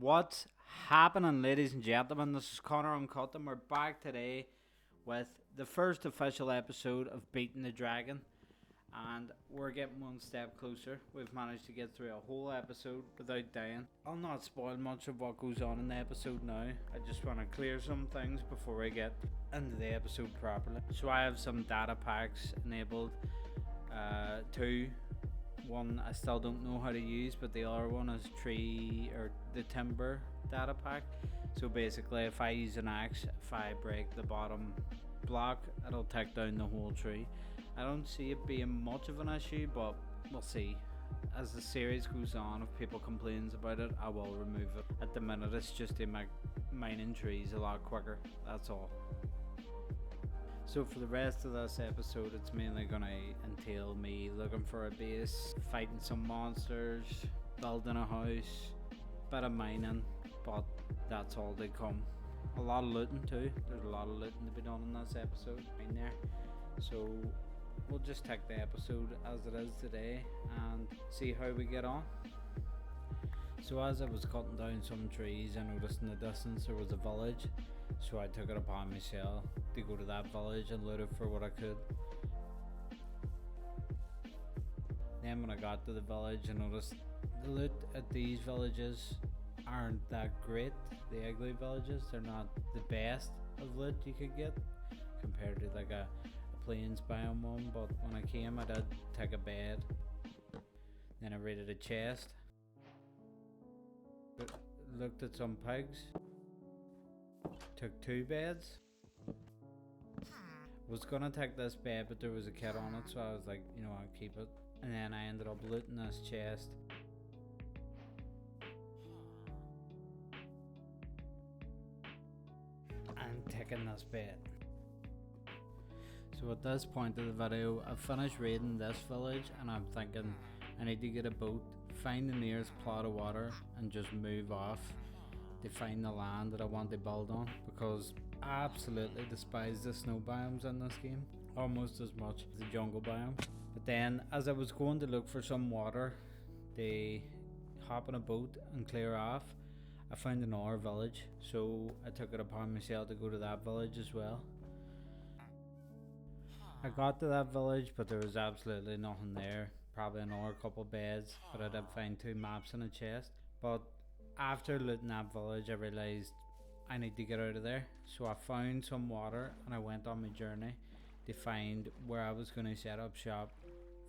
What's happening, ladies and gentlemen? This is Connor Uncut, and we're back today with the first official episode of Beating the Dragon. And we're getting one step closer. We've managed to get through a whole episode without dying. I'll not spoil much of what goes on in the episode now. I just want to clear some things before I get into the episode properly. So I have some data packs enabled. Two. One I still don't know how to use, but the other one is the timber data pack. So basically, if I use an axe, if I break the bottom block, it'll take down the whole tree. I don't see it being much of an issue, but we'll see. As the series goes on, if people complains about it, I will remove it. At the minute, it's just to make mining trees a lot quicker. That's all. So for the rest of this episode, it's mainly going to entail me looking for a base, fighting some monsters, building a house, bit of mining, but that's all they come. A lot of looting too. There's a lot of looting to be done in this episode in there. So we'll just take the episode as it is today and see how we get on. So as I was cutting down some trees, I noticed in the distance there was a village. So I took it upon myself to go to that village and loot it for what I could. Then when I got to the village, I noticed the loot at these villages aren't that great. The ugly villages, they're not the best of loot you could get compared to like a plains biome one. But when I came, I did take a bed. Then I raided a chest. Looked at some pigs. Took 2 beds. Was gonna take this bed, but there was a kid on it, so I was like, I'll keep it. And then I ended up looting this chest. And taking this bed. So at this point of the video, I've finished raiding this village, and I'm thinking I need to get a boat, find the nearest plot of water, and just move off to find the land that I want to build on, because I absolutely despise the snow biomes in this game, almost as much as the jungle biome. But then as I was going to look for some water to hop on a boat and clear off, I found another village, so I took it upon myself to go to that village as well. I got to that village, but there was absolutely nothing there. Probably another couple beds, but I did find 2 maps in a chest. But after looting that village, I realised I need to get out of there. So I found some water and I went on my journey to find where I was going to set up shop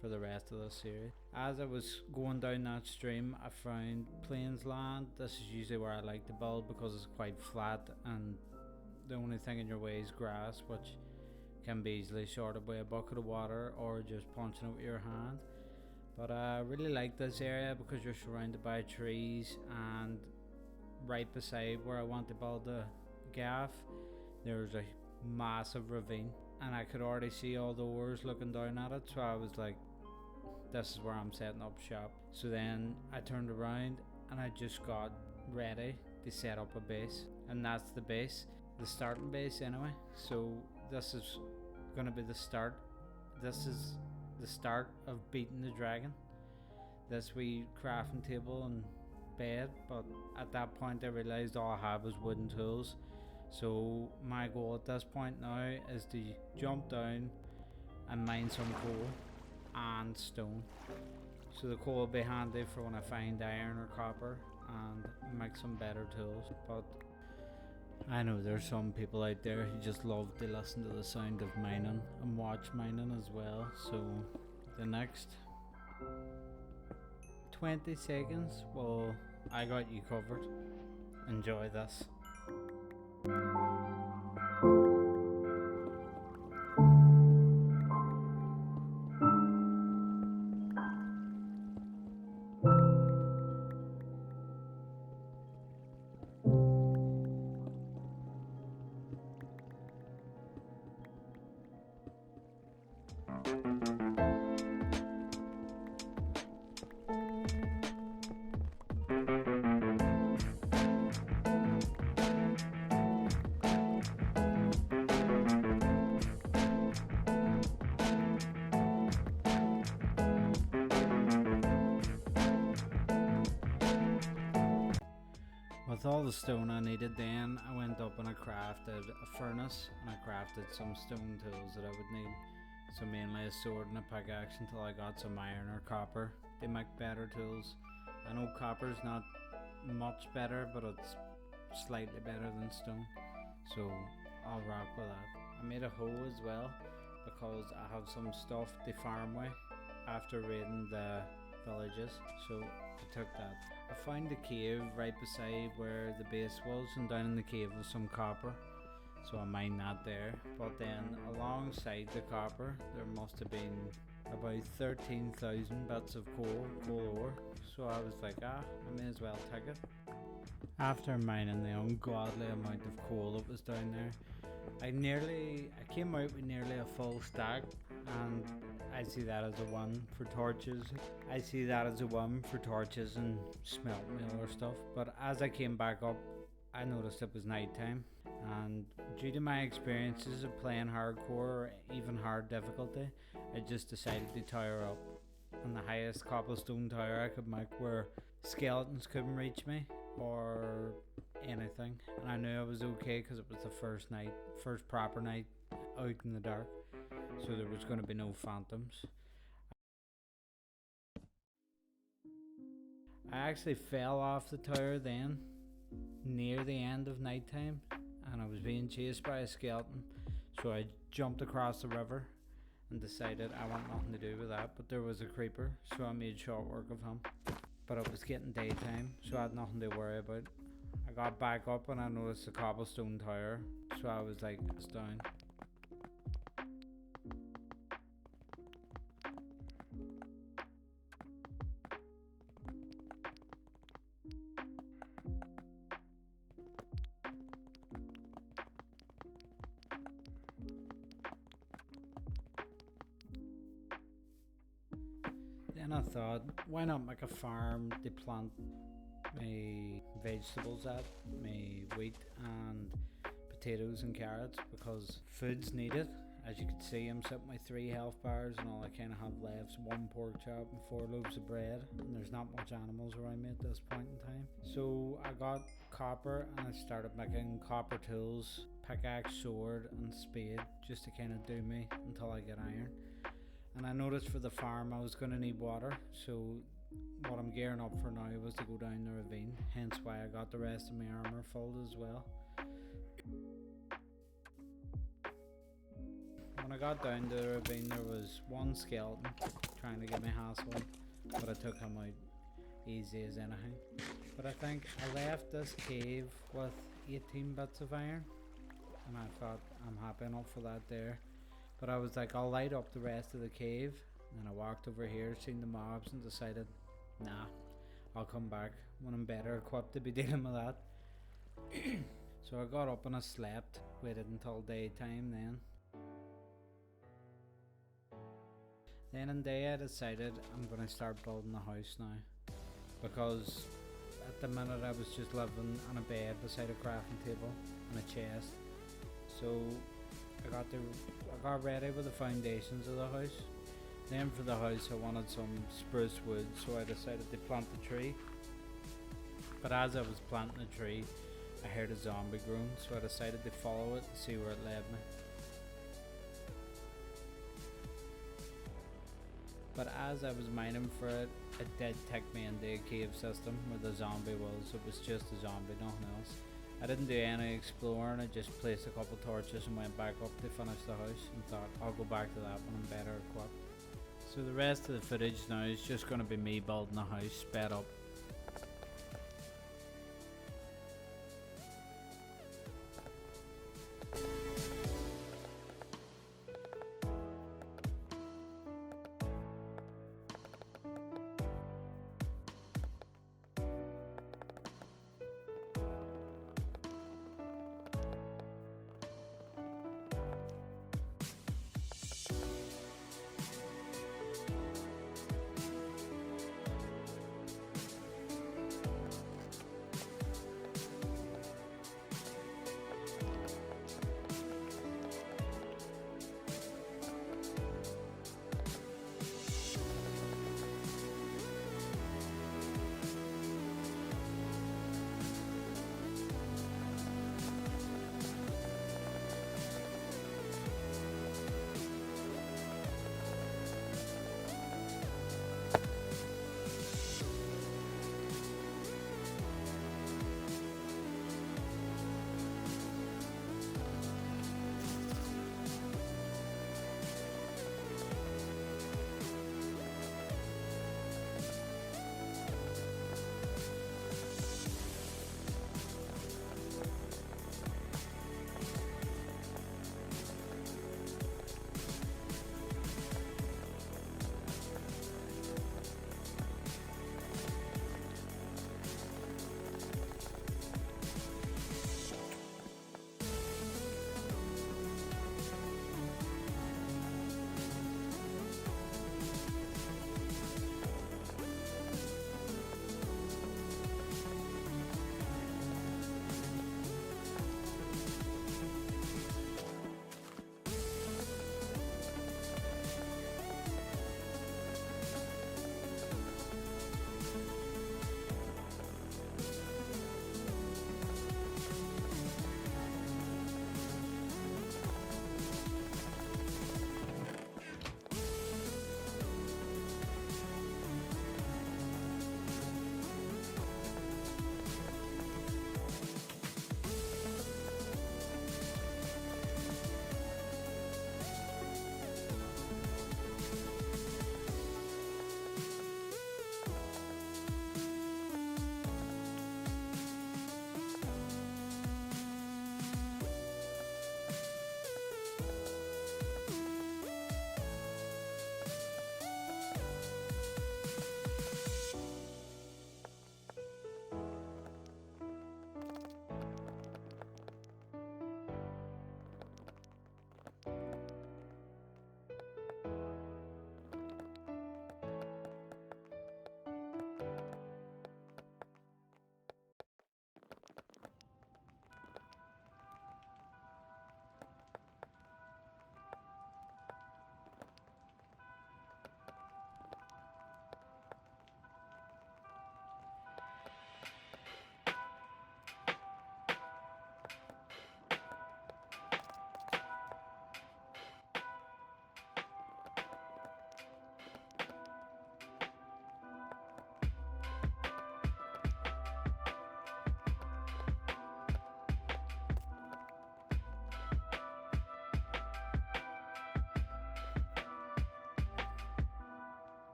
for the rest of the series. As I was going down that stream, I found plains land. This is usually where I like to build because it's quite flat and the only thing in your way is grass, which can be easily sorted by a bucket of water or just punching it with your hand. But I really like this area because you're surrounded by trees, and right beside where I want to build the gaff, there's a massive ravine, and I could already see all the ores looking down at it, so I was like, this is where I'm setting up shop. So then I turned around and I just got ready to set up a base, and that's the base, the starting base anyway. So this is going to be the start. This is the start of Beating the Dragon. This wee crafting table and bed, but at that point I realised all I had was wooden tools. So my goal at this point now is to jump down and mine some coal and stone. So the coal will be handy for when I find iron or copper and make some better tools. But I know there's some people out there who just love to listen to the sound of mining and watch mining as well. So the next 20 seconds, well, I got you covered. Enjoy this. With all the stone I needed then, I went up and I crafted a furnace and I crafted some stone tools that I would need. So mainly a sword and a pickaxe until I got some iron or copper. They make better tools. I know copper's not much better, but it's slightly better than stone. So I'll rock with that. I made a hoe as well because I have some stuff to farm with after raiding the villages. So I took that. I found the cave right beside where the base was, and down in the cave was some copper. So I mined that there. But then alongside the copper there must have been about 13,000 bits of coal ore. So I was like, I may as well take it. After mining the ungodly amount of coal that was down there, I came out with nearly a full stack, and I see that as a one for torches. I see that as a one for torches and smelt meal or stuff. But as I came back up, I noticed it was night time, and due to my experiences of playing hardcore or even hard difficulty, I just decided to tower up on the highest cobblestone tower I could make where skeletons couldn't reach me or anything. And I knew I was okay because it was the first proper night out in the dark, so there was going to be no phantoms. I actually fell off the tower then near the end of nighttime, and I was being chased by a skeleton, so I jumped across the river and decided I want nothing to do with that. But there was a creeper, so I made short work of him. But it was getting daytime, so I had nothing to worry about. I got back up and I noticed the cobblestone tower, so I was like, it's down. Then I thought, why not make a farm to plant my vegetables at, my wheat and potatoes and carrots, because food's needed. As you can see, I'm sitting with 3 health bars, and all I kind of have left is 1 pork chop and 4 loaves of bread, and there's not much animals around me at this point in time. So I got copper and I started making copper tools, pickaxe, sword and spade, just to kind of do me until I get iron. And I noticed for the farm I was going to need water, so what I'm gearing up for now was to go down the ravine, hence why I got the rest of my armor filled as well. When I got down to the ravine, there was 1 skeleton trying to give me hassle, but I took him out easy as anything. But I think I left this cave with 18 bits of iron, and I thought I'm happy enough for that there. But I was like, I'll light up the rest of the cave, and I walked over here, seen the mobs, and decided, nah, I'll come back when I'm better equipped to be dealing with that. So I got up and I slept, waited until daytime then. Then in day I decided I'm going to start building the house now, because at the minute I was just living on a bed beside a crafting table and a chest. So I got ready with the foundations of the house. Then for the house I wanted some spruce wood, so I decided to plant the tree. But as I was planting the tree, I heard a zombie groan, so I decided to follow it to see where it led me. But as I was mining for it, it did take me into a cave system where the zombie was. It was just a zombie, nothing else. I didn't do any exploring, I just placed a couple torches and went back up to finish the house, and thought I'll go back to that when I'm better equipped. So the rest of the footage now is just going to be me building the house sped up.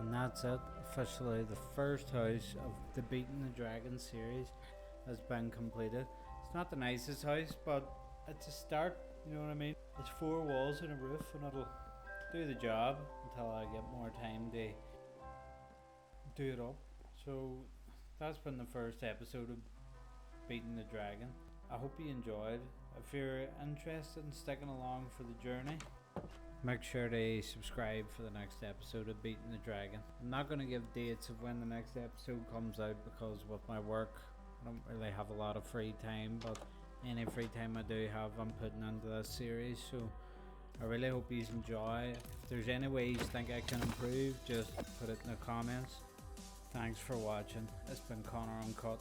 And that's it. Officially, the first house of the Beating the Dragon series has been completed. It's not the nicest house, but it's a start. You know what I mean? It's 4 walls and a roof, and it'll do the job until I get more time to do it up. So that's been the first episode of Beating the Dragon. I hope you enjoyed. If you're interested in sticking along for the journey, make sure to subscribe for the next episode of Beating the Dragon. I'm not going to give dates of when the next episode comes out because with my work I don't really have a lot of free time, but any free time I do have I'm putting into this series, so I really hope you enjoy. If there's any way you think I can improve, just put it in the comments. Thanks for watching. It's been Connor Uncut.